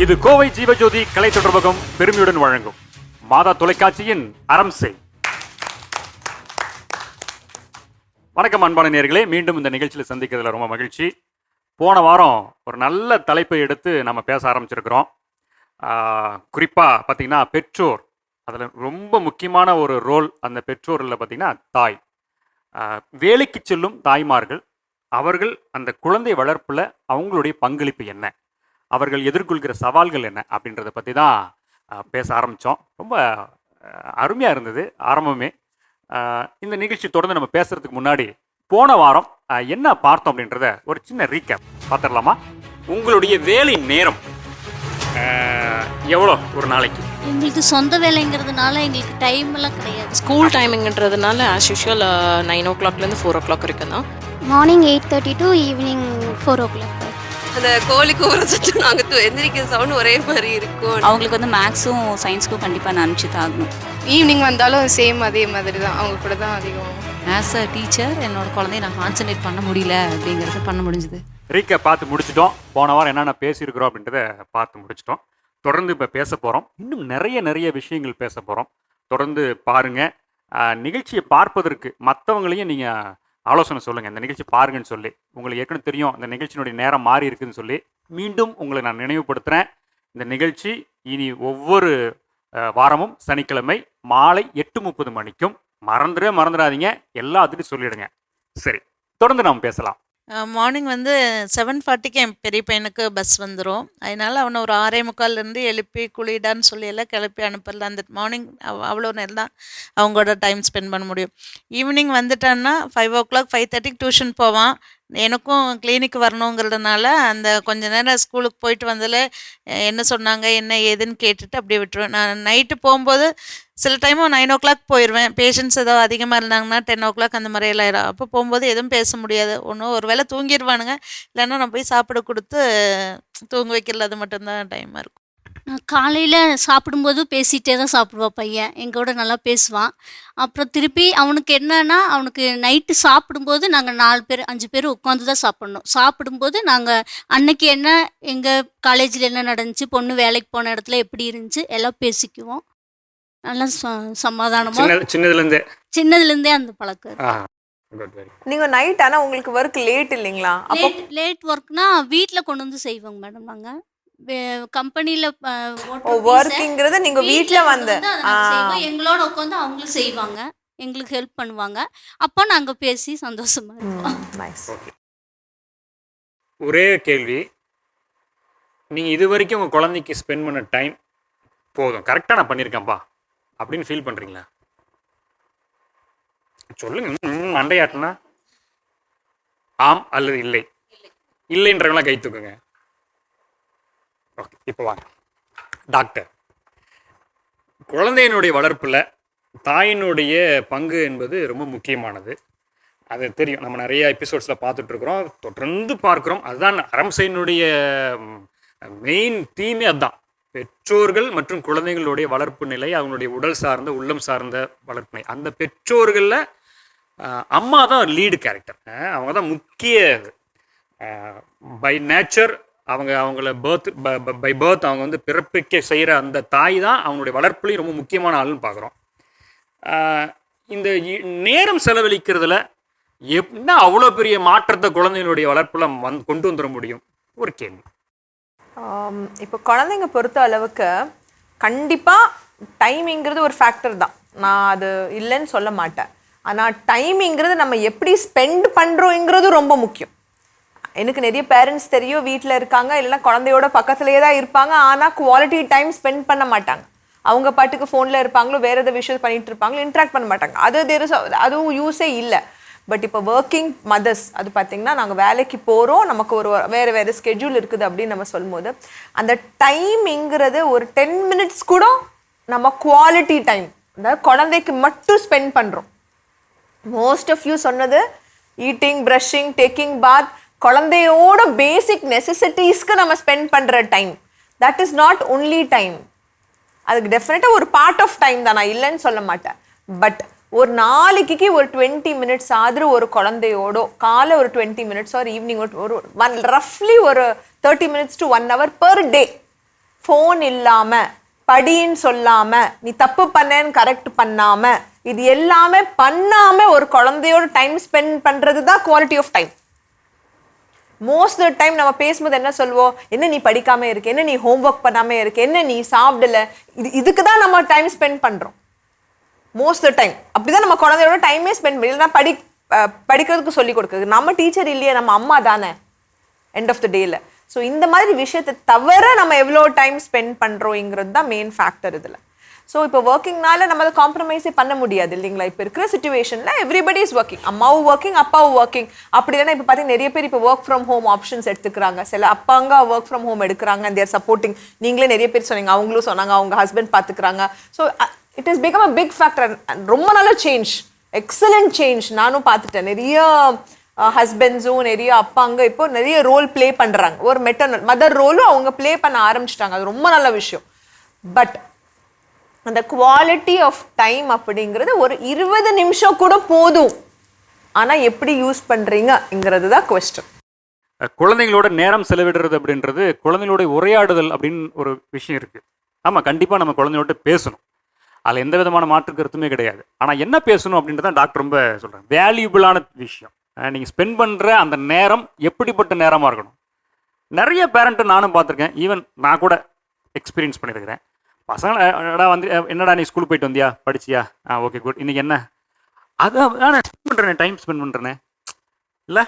இது கோவை ஜீவஜோதி கலை தொடர்பகம் பெருமையுடன் வழங்கும் மாதா தொலைக்காட்சியின் அரம்சை. வணக்கம் அன்பான நேயர்களே, மீண்டும் இந்த நிகழ்ச்சியில் சந்திக்கிறதுல ரொம்ப மகிழ்ச்சி. போன வாரம் ஒரு நல்ல தலைப்பை எடுத்து நம்ம பேச ஆரம்பிச்சிருக்கிறோம். குறிப்பாக பார்த்திங்கன்னா பெற்றோர், அதில் ரொம்ப முக்கியமான ஒரு ரோல் அந்த பெற்றோரில் பார்த்திங்கன்னா தாய். வேலைக்கு செல்லும் தாய்மார்கள், அவர்கள் அந்த குழந்தை வளர்ப்பில் அவங்களுடைய பங்களிப்பு என்ன, அவர்கள் எதிர்கொள்கிற சவால்கள் என்ன அப்படின்றத பற்றி தான் பேச ஆரம்பித்தோம். ரொம்ப அருமையாக இருந்தது ஆரம்பமே. இந்த நிகழ்ச்சி தொடர்ந்து நம்ம பேசுகிறதுக்கு முன்னாடி போன வாரம் என்ன பார்த்தோம் அப்படின்றத ஒரு சின்ன ரீகேப் பார்த்துடலாமா? உங்களுடைய வேலை நேரம் எவ்வளோ ஒரு நாளைக்கு? எங்களுக்கு சொந்த வேலைங்கிறதுனால எங்களுக்கு டைம் எல்லாம் கிடையாது. ஸ்கூல் டைமிங்ன்றதுனால ஆஸ் யூஷுவல் 9 o'clockலேருந்து 4 o'clock வரைக்கும் தான். Morning 8:30 to evening 4 o'clock. அந்த கோழி கூவுற சத்தம் நாங்கள் எந்திரிக்கிற சவுண்ட் ஒரே மாதிரி இருக்கும். அவங்களுக்கு வந்து மேக்ஸும் சயின்ஸ்க்கும் கண்டிப்பாக நான் அனுப்பிச்சு தான் ஆகணும். ஈவினிங் வந்தாலும் சேம் அதே மாதிரி தான், அவங்க கூட தான் அதிகம். ஆஸ் அ டீச்சர் என்னோட குழந்தைய நான் கான்சன்ட்ரேட் பண்ண முடியல அப்படிங்கிறத பண்ண முடிஞ்சுது. ரீகேப் பார்த்து முடிச்சிட்டோம். போன வாரம் என்னென்ன பேசியிருக்கிறோம் அப்படின்றத பார்த்து முடிச்சிட்டோம். தொடர்ந்து இப்போ பேச போகிறோம். இன்னும் நிறைய விஷயங்கள் பேச போகிறோம். தொடர்ந்து பாருங்கள். நிகழ்ச்சியை பார்ப்பதற்கு மற்றவங்களையும் நீங்கள் ஆலோசனை சொல்லுங்கள், இந்த நிகழ்ச்சி பாருங்கன்னு சொல்லி. உங்களுக்கு ஏற்கனவே தெரியும் இந்த நிகழ்ச்சியினுடைய நேரம் மாறி இருக்குதுன்னு சொல்லி. மீண்டும் உங்களை நான் நினைவுபடுத்துகிறேன். இந்த நிகழ்ச்சி இனி ஒவ்வொரு வாரமும் சனிக்கிழமை மாலை 8:30 மணிக்கும். மறந்துடாதீங்க, எல்லாத்துக்கும் சொல்லிடுங்க. சரி, தொடர்ந்து நாம் பேசலாம். மார்னிங் வந்து 7:40க்கு என் பெரிய பையனுக்கு பஸ் வந்துடும். அதனால் அவனை ஒரு 6:45 எழுப்பி குளிடான்னு சொல்லி எல்லாம் கிளப்பி அனுப்பல. அந்த மார்னிங் அவ்வளோ நேரம் தான் அவங்களோட டைம் ஸ்பெண்ட் பண்ண முடியும். ஈவினிங் வந்துட்டான்னா 5 o'clock 5:30க்கு டியூஷன் போவான். எனக்கும் கிளினிக் வரணுங்கிறதுனால அந்த கொஞ்ச நேரம் ஸ்கூலுக்கு போயிட்டு வந்ததில் என்ன சொன்னாங்க என்ன ஏதுன்னு கேட்டுட்டு அப்படியே விட்டுருவேன். நான் நைட்டு போகும்போது சில டைமும் 9 o'clock போயிடுவேன். பேஷண்ட்ஸ் ஏதோ அதிகமாக இருந்தாங்கன்னா 10 o'clock அந்த மாதிரி எல்லாம் ஆயிடும். அப்போ போகும்போது எதுவும் பேச முடியாது. ஒரு வேளை தூங்கிடுவானுங்க, இல்லைன்னா நான் போய் சாப்பிட கொடுத்து தூங்க வைக்கிறது, அது மட்டும்தான் டைமாக இருக்கும். காலையில் சாப்பிடும்போது பேசிகிட்டே தான் சாப்பிடுவான் பையன், எங்களோட நல்லா பேசுவான். அப்புறம் திருப்பி அவனுக்கு என்னன்னா, அவனுக்கு நைட்டு சாப்பிடும்போது நாங்கள் 4 பேர் 5 பேர் உட்காந்து தான் சாப்பிட்ணும். சாப்பிடும்போது நாங்கள் அன்னைக்கு என்ன, எங்கள் காலேஜில் என்ன நடந்துச்சு, பொண்ணு வேலைக்கு போன இடத்துல எப்படி இருந்துச்சு எல்லாம் பேசிக்குவோம். நல்லா சமாதானமாக சின்னதுலேருந்தே அந்த பழக்கம். நீங்கள் நைட் ஆனால் உங்களுக்கு ஒர்க் லேட் இல்லைங்களா? லேட் ஒர்க்னா வீட்டில் கொண்டு வந்து செய்வோங்க மேடம். நாங்கள் கம்பெனியில் ஒர்க்குங்கிறது நீங்கள் வீட்டில் வந்து எங்களோட உட்காந்து அவங்களும் செய்வாங்க, எங்களுக்கு ஹெல்ப் பண்ணுவாங்க. அப்போ நாங்கள் பேசி சந்தோஷமாக இருப்போம். ஒரே கேள்வி, நீங்கள் இது வரைக்கும் உங்கள் குழந்தைக்கு ஸ்பெண்ட் பண்ண டைம் போதும், கரெக்டாக நான் பண்ணியிருக்கேன்ப்பா அப்படின்னு ஃபீல் பண்ணுறீங்களா? சொல்லுங்க. மண்டையாட்டினா ஆம் அல்லது இல்லை. இல்லைன்றவங்களாம் கை தூக்குங்க. ஓகே, இப்போ வாங்க டாக்டர். குழந்தையினுடைய வளர்ப்பில் தாயினுடைய பங்கு என்பது ரொம்ப முக்கியமானது. அது தெரியும், நம்ம நிறைய எபிசோட்ஸில் பார்த்துட்ருக்குறோம், தொடர்ந்து பார்க்குறோம். அதுதான் அரம்சையினுடைய மெயின் தீமே. அதுதான் பெற்றோர்கள் மற்றும் குழந்தைகளுடைய வளர்ப்பு நிலை, அவங்களுடைய உடல் சார்ந்த உள்ளம் சார்ந்த வளர்ப்பு நிலை. அந்த பெற்றோர்களில் அம்மா தான் லீடு கேரக்டர். அவங்க தான் முக்கிய. பை நேச்சர் அவங்கள பை பர்த் அவங்க வந்து பிறப்பிக்க செய்கிற அந்த தாய் தான் அவங்களுடைய வளர்ப்புலையும் ரொம்ப முக்கியமான ஆளுன்னு பார்க்குறோம். இந்த நேரம் செலவழிக்கிறதுல என்ன அவ்வளோ பெரிய மாற்றத்தை குழந்தைகளுடைய வளர்ப்பில் கொண்டு வந்துட முடியும்? ஒரு கேள்வி. இப்போ குழந்தைங்க பொறுத்த அளவுக்கு கண்டிப்பாக டைமிங்கிறது ஒரு ஃபேக்டர் தான், நான் அது இல்லைன்னு சொல்ல மாட்டேன். ஆனால் டைமிங்கிறது நம்ம எப்படி ஸ்பெண்ட் பண்ணுறோங்கிறது ரொம்ப முக்கியம். எனக்கு நிறைய பேரண்ட்ஸ் தெரியும், வீட்டில் இருக்காங்க, இல்லைன்னா குழந்தையோட பக்கத்துலேயே தான் இருப்பாங்க, ஆனால் குவாலிட்டி டைம் ஸ்பெண்ட் பண்ண மாட்டாங்க. அவங்க பாட்டுக்கு ஃபோனில் இருப்பாங்களோ, வேறு எதாவது விஷயம் பண்ணிகிட்டு இருப்பாங்களோ, இன்ட்ராக்ட் பண்ண மாட்டாங்க. அதுவும் யூஸே இல்லை. பட் இப்போ ஒர்க்கிங் மதர்ஸ் அது பார்த்திங்கன்னா, நாங்கள் வேலைக்கு போகிறோம், நமக்கு ஒரு வேறு ஸ்கெட்யூல் இருக்குது அப்படின்னு நம்ம சொல்லும்போது அந்த டைமிங்கிறது ஒரு 10 minutes கூட நம்ம குவாலிட்டி டைம், அதாவது குழந்தைக்கு மட்டும் ஸ்பெண்ட் பண்ணுறோம். மோஸ்ட் ஆஃப் யூ சொன்னது ஈட்டிங், ப்ரஷிங், டேக்கிங் பாத், குழந்தையோட பேசிக் நெசசிட்டிஸ்க்கு நம்ம ஸ்பெண்ட் பண்ணுற time, that is not only time. அதுக்கு டெஃபினட்டாக ஒரு பார்ட் ஆஃப் டைம் தான், நான் இல்லைன்னு சொல்ல மாட்டேன். பட் ஒரு நாளைக்கு ஒரு 20 minutes ஆದರೂ ஒரு குழந்தையோட காலை ஒரு 20 minutes ஒரு ஈவினிங் ஒரு ரஃப்லி ஒரு 30 minutes to 1 hour per day phone இல்லாம, படின்னு சொல்லாம, நீ தப்பு பண்ணேன்னு கரெக்ட் பண்ணாம, இது எல்லாமே பண்ணாம ஒரு குழந்தையோட டைம் ஸ்பெண்ட் பண்றது தான் quality of time. Most of time நம்ம பேசும்போது என்ன சொல்லுவோம், என்ன நீ படிக்காம இருக்கு, என்ன நீ ஹோம்ஒர்க் பண்ணாம இருக்கு, என்ன நீ சாப்பிடல, இதுக்கு தான் நம்ம டைம் ஸ்பெண்ட் பண்றோம் மோஸ்ட் ஆஃப் டைம். அப்படிதான் நம்ம குழந்தையோட டைமே ஸ்பெண்ட் பண்ணி, இல்லைன்னா படிக்கிறதுக்கு சொல்லி கொடுக்குறது நம்ம டீச்சர் இல்லையே, நம்ம அம்மா தானே எண்ட் ஆஃப் த டேல. ஸோ இந்த மாதிரி விஷயத்தை தவிர நம்ம எவ்வளோ டைம் ஸ்பெண்ட் பண்ணுறோங்கிறது தான் மெயின் ஃபேக்டர் இதில். ஸோ இப்போ ஒர்க்கிங்னால நம்ம அதை காம்ப்ரமைஸே பண்ண முடியாது இல்லைங்களா. இப்போ இருக்கிற சுச்சுவேஷனில் எவ்ரிபடி இஸ் ஒர்க்கிங், அம்மாவும் ஒர்க்கிங், அப்பாவும் ஒர்க்கிங். அப்படி இல்லைன்னா இப்போ பார்த்தீங்கன்னா நிறைய பேர் இப்போ ஒர்க் ஃப்ரம் ஹோம் ஆப்ஷன்ஸ் எடுத்துக்கிறாங்க. சில அப்பாங்க ஒர்க் ஃப்ரம் ஹோம் எடுக்கிறாங்க, தேர் சப்போர்ட்டிங். நீங்களே நிறைய பேர் சொன்னீங்க, அவங்களும் சொன்னாங்க அவங்க ஹஸ்பண்ட் பார்த்துக்கிறாங்க. So it is become a big factor. ரொம்ப நல்ல சேஞ்ச், எக்ஸலண்ட் சேஞ்ச். நானும் பார்த்துட்டேன் நிறைய ஹஸ்பண்ட்ஸும் நிறைய அப்பாங்க இப்போ நிறைய ரோல் ப்ளே பண்ணுறாங்க. ஒரு மதர் ரோலும் அவங்க ப்ளே பண்ண ஆரம்பிச்சிட்டாங்க. அது ரொம்ப நல்ல விஷயம். பட் அந்த குவாலிட்டி ஆஃப் டைம் அப்படிங்கிறது ஒரு 20 நிமிஷம் கூட போதும், ஆனால் எப்படி யூஸ் பண்ணுறீங்கிறது தான் கொஸ்டின். குழந்தைங்களோட நேரம் செலவிடுறது அப்படின்றது குழந்தைங்களோட உரையாடுதல் அப்படின்னு ஒரு விஷயம் இருக்குது. ஆமாம், கண்டிப்பாக நம்ம குழந்தையோட பேசணும், அதில் எந்த விதமான மாற்று கருத்துமே கிடையாது. ஆனால் என்ன பேசணும் அப்படின்றத டாக்டர் ரொம்ப சொல்கிறேன், வேல்யூபிளான விஷயம். நீங்கள் ஸ்பெண்ட் பண்ணுற அந்த நேரம் எப்படிப்பட்ட நேரமாக இருக்கணும். நிறைய பேரண்ட்டை நானும் பார்த்துருக்கேன், ஈவன் நான் கூட எக்ஸ்பீரியன்ஸ் பண்ணியிருக்கிறேன். பசங்க வந்து என்னடா நீ ஸ்கூலுக்கு போயிட்டு வந்தியா, படிச்சியா, ஓகே குட், இன்றைக்கி என்ன, அதான் நான் ஸ்பெண்ட் பண்ணுறேனே, டைம் ஸ்பெண்ட் பண்ணுறேனே, இல்லை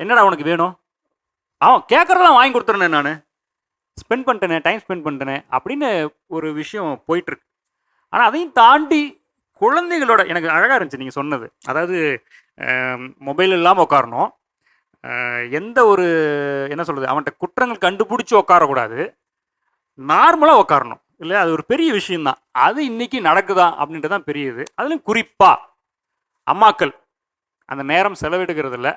என்னடா உனக்கு வேணும், கேட்குறதெல்லாம் வாங்கி கொடுத்துறேனே, நான் ஸ்பெண்ட் பண்ணிட்டேனே, டைம் ஸ்பெண்ட் பண்ணிட்டேனே அப்படின்னு ஒரு விஷயம் போயிட்டுருக்கு. ஆனால் அதையும் தாண்டி குழந்தைகளோட எனக்கு அழகாக இருந்துச்சு நீங்கள் சொன்னது. அதாவது மொபைல் இல்லாமல் உட்காரணும், எந்த ஒரு என்ன சொல்கிறது, அவன்கிட்ட குற்றங்கள் கண்டுபிடிச்சி உட்காரக்கூடாது, நார்மலாக உட்காரணும் இல்லையா. அது ஒரு பெரிய விஷயந்தான். அது இன்றைக்கி நடக்குதா அப்படின்றது தான் பெரிய இது. அதுலேயும் குறிப்பாக அம்மாக்கள் அந்த நேரம் செலவிடுகிறதில்ல.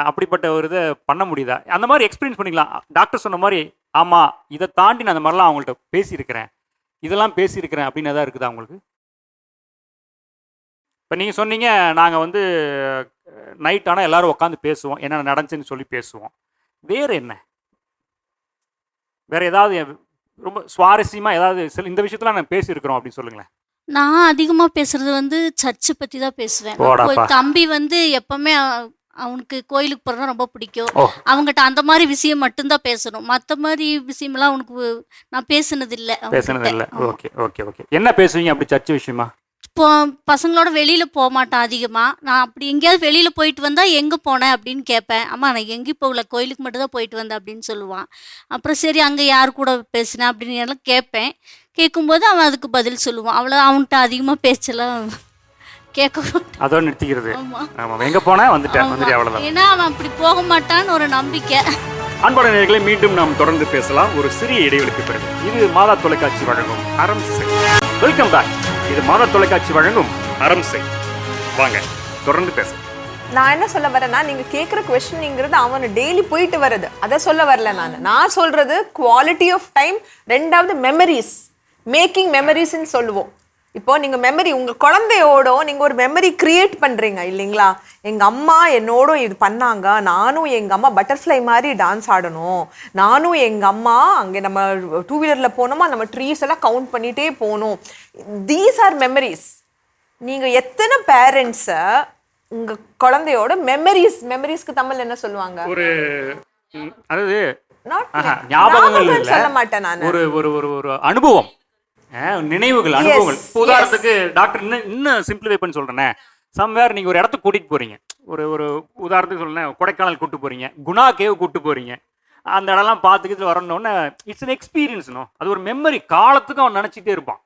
அப்படிப்பட்ட ஒரு இதை பண்ண முடியுதா, அந்த மாதிரி எக்ஸ்பீரியன்ஸ் பண்ணிக்கலாம். டாக்டர் சொன்ன மாதிரி ஆமாம், இதை தாண்டி நான் அந்த மாதிரிலாம் அவங்கள்ட்ட பேசியிருக்கிறேன், இதெல்லாம் பேசியிருக்கிறேன் அப்படின்னு எதாவது இருக்குதா உங்களுக்கு? இப்போ நீங்கள் சொன்னீங்க, நாங்கள் வந்து நைட் ஆனால் எல்லோரும் உட்காந்து பேசுவோம், என்னென்ன நடந்துச்சுன்னு சொல்லி பேசுவோம். வேறு என்ன, வேறு ஏதாவது ரொம்ப சுவாரஸ்யமாக ஏதாவது இந்த விஷயத்தில் நான் பேசியிருக்கிறோம் அப்படின்னு சொல்லுங்களேன். நான் அதிகமாக பேசுறது வந்து சர்ச்சை பற்றி தான் பேசுவேன். தம்பி வந்து எப்பவுமே அவனுக்கு கோயிலுக்கு போகிறதா ரொம்ப பிடிக்கும். அவங்ககிட்ட அந்த மாதிரி விஷயம் மட்டும்தான் பேசணும், மற்ற மாதிரி விஷயமெல்லாம் அவனுக்கு நான் பேசுனதில்லை. Okay okay okay. என்ன பேசுவீங்க அப்படி சர்ச்சை விஷயமா? இப்போ பசங்களோட வெளியில் போக மாட்டேன் அதிகமாக. நான் அப்படி எங்கேயாவது வெளியில் போயிட்டு வந்தால் எங்கே போனேன் அப்படின்னு கேட்பேன். அம்மா நான் எங்கேயும் போகல, கோயிலுக்கு மட்டும் தான் போயிட்டு வந்தேன் அப்படின்னு சொல்லுவான். அப்புறம் சரி அங்கே யார் கூட பேசினேன் அப்படின்னு எல்லாம் கேட்பேன். கேட்கும்போது அவன் அதுக்கு பதில் சொல்லுவான். அவ்வளோ அவன்கிட்ட அதிகமாக பேச்செல்லாம் கேட்க அதோட நிறுத்திக்கிறது. ஆமாம், எங்கே போனேன் வந்துட்டேன் அவ்வளோதான். ஏன்னா அவன் அப்படி போக மாட்டான்னு ஒரு நம்பிக்கை. அன்பான நேயர்களே, மீண்டும் நாம் தொடர்ந்து பேசலாம் ஒரு சிறிய இடைவெளிக்கு பிறகு. இது மாதா தொலைக்காட்சி வழங்கும் அறம் செய். Welcome back. இது மாதா தொலைக்காட்சி வழங்கும் அறம் செய். வாங்க தொடர்ந்து பேசலாம். நான் என்ன சொல்ல வரேன்னா, நீங்க கேட்குற கொஸ்டின்ங்கிறது அவனு டெய்லி போயிட்டு வர்றது, அதை சொல்ல வரல. நான் சொல்றது குவாலிட்டி ஆஃப் டைம். ரெண்டாவது மெமரிஸ், மேக்கிங் மெமரிஸ்ன்னு சொல்லுவோம். இப்போ நீங்கள் மெமரி உங்கள் குழந்தையோட நீங்கள் ஒரு மெமரி கிரியேட் பண்ணுறீங்க இல்லைங்களா. எங்கள் அம்மா என்னோட இது பண்ணாங்க, நானும் எங்கள் அம்மா பட்டர்ஃப்ளை மாதிரி டான்ஸ் ஆடணும், நானும் எங்கள் அம்மா அங்கே நம்ம 2 வீலரில் போனோமா நம்ம ட்ரீஸ் எல்லாம் கவுண்ட் பண்ணிகிட்டே போகணும். These are memories. நீங்கள் எத்தனை பேரண்ட்ஸை உங்கள் குழந்தையோட மெமரிஸ்க்கு தமிழ் என்ன சொல்லுவாங்க, ஒரு அதாவது ஞாபகங்கள் சொல்ல மாட்டேன் நான், ஒரு ஒரு ஒரு அனுபவம், நினைவுகள், அனுபவங்கள். உதாரணத்துக்கு டாக்டர் இன்னும் சிம்பிளிஃபை பண்ணி சொல்றேனே, சம்வேர் நீங்க ஒரு இடத்துக்கு கூட்டிட்டு போறீங்க, ஒரு ஒரு உதாரணத்துக்கு சொல்றேன், கொடைக்கானல் கூட்டு போறீங்க, குணா கேவ் கூட்டு போறீங்க. அந்த இடம்லாம் பார்த்துக்கிட்டு வரணுன்னே இட்ஸ் அன் எக்ஸ்பீரியன்ஸ்னோ, அது ஒரு மெமரி. காலத்துக்கு அவன் நினச்சிட்டே இருப்பான்.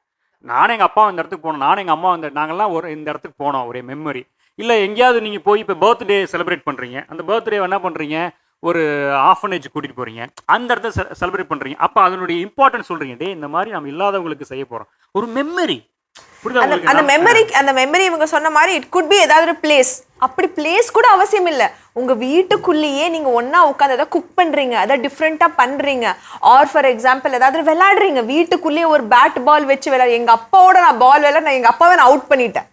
நானும் எங்கள் அப்பா இந்த இடத்துக்கு போனோம், நானும் எங்கள் அம்மா நாங்கள்லாம் இந்த இடத்துக்கு போனோம், ஒரே மெமரி. இல்லை எங்கேயாவது நீங்கள் போய் இப்போ பர்த்டே செலிப்ரேட் பண்ணுறீங்க, அந்த பர்த்டே என்ன பண்ணுறீங்க, ஒரு ஆஃபனேஜ் கூட்டிகிட்டு போகிறீங்க, அந்த இடத்த செலிப்ரேட் பண்ணுறீங்க. அப்போ அதனுடைய இம்பார்ட்டன்ஸ் சொல்கிறீங்க, டே இந்த மாதிரி நம்ம இல்லாதவங்களுக்கு செய்ய போகிறோம், ஒரு மெமரி. அந்த மெமரி இவங்க சொன்ன மாதிரி இட் குட் பி ஏதாவது பிளேஸ். அப்படி பிளேஸ் கூட அவசியம் இல்லை, உங்க வீட்டுக்குள்ளேயே நீங்க ஒன்னா உட்காந்து ஏதாவது குக் பண்றீங்க, அதை டிஃப்ரெண்டா பண்றீங்க. ஆர் ஃபார் எக்ஸாம்பிள் ஏதாவது விளையாடுறீங்க வீட்டுக்குள்ளேயே, ஒரு பேட் பால் வச்சு விளையாடு. எங்க அப்பாவோட நான் பால் விளையாட எங்க அப்பாவை நான் அவுட் பண்ணிட்டேன்.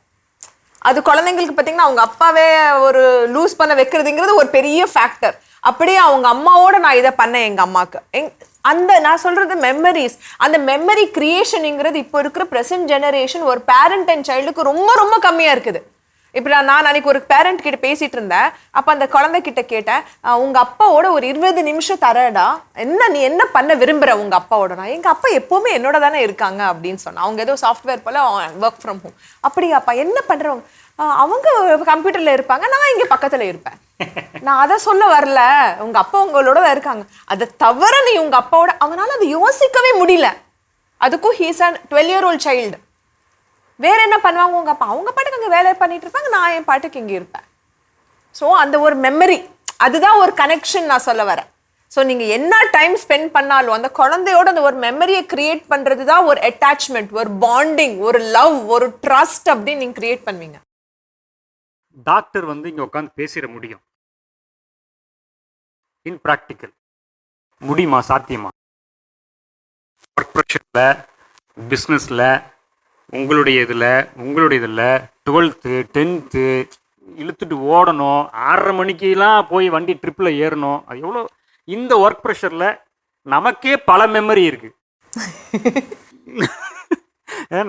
அது குழந்தைங்களுக்கு பார்த்தீங்கன்னா அவங்க அப்பாவே ஒரு லூஸ் பண்ண வைக்கிறதுங்கிறது ஒரு பெரிய ஃபேக்டர். அப்படியே அவங்க அம்மாவோட நான் இதை பண்ணேன் எங்க அம்மாக்கு. அந்த நான் சொல்றது மெமரிஸ், அந்த மெமரி கிரியேஷனுங்கிறது இப்போ இருக்கிற ப்ரெசென்ட் ஜெனரேஷன் ஒரு பேரண்ட் அண்ட் சைல்டுக்கு ரொம்ப ரொம்ப கம்மியா இருக்குது. இப்போ நான் அன்னைக்கு ஒரு பேரண்ட் கிட்ட பேசிட்டு இருந்தேன். அப்போ அந்த குழந்தை கிட்ட கேட்டேன், உங்க அப்பாவோட ஒரு 20 நிமிஷம் தரடா, நீ என்ன பண்ண விரும்புற உங்க அப்பாவோட? நான் எங்க அப்பா எப்பவுமே என்னோட தானே இருக்காங்க அப்படின்னு சொன்னேன். அவங்க ஏதோ சாஃப்ட்வேர் போல ஒர்க் ஃப்ரம் ஹோம். அப்படியாப்பா, என்ன பண்றவங்க? அவங்க கம்ப்யூட்டர்ல இருப்பாங்க, நான் இங்க பக்கத்துல இருப்பேன். நான் அதை சொல்ல வரல, உங்க அப்பா உங்களோட தான் இருக்காங்க, அதை தவிர நீ உங்க அப்பாவோட. அவனால அதை யோசிக்கவே முடியல. அதுக்கும் ஹீஸ் அ 12-year-old child. வேற என்ன பண்ணுவாங்க உங்க அப்பா? அவங்க பாட்டுக்கு அங்கே வேலை பண்ணிட்டு இருப்பாங்க, நான் என் பாட்டுக்கு இங்கே இருப்பேன். ஸோ அந்த ஒரு மெமரி, அதுதான் ஒரு கனெக்ஷன் நான் சொல்ல வரேன். ஸோ நீங்க என்ன டைம் ஸ்பெண்ட் பண்ணாலும் அந்த குழந்தையோட அந்த ஒரு மெமரியை கிரியேட் பண்றது தான் ஒரு அட்டாச்மெண்ட், ஒரு பாண்டிங், ஒரு லவ், ஒரு ட்ரஸ்ட் அப்படின்னு நீங்க கிரியேட் பண்ணுவீங்க. டாக்டர் வந்து இங்கே உட்காந்து பேசிட முடியும், இன் ப்ராக்டிக்கல் முடியுமா? சாத்தியமா? ஒர்க் ப்ரெஷரில், பிஸ்னஸில், உங்களுடைய இதில் 12th 10th இழுத்துட்டு ஓடணும், 6:30 மணிக்கெல்லாம் போய் வண்டி ட்ரிப்பில் ஏறணும். அது எவ்வளோ? இந்த ஒர்க் ப்ரெஷரில் நமக்கே பல மெமரி இருக்கு.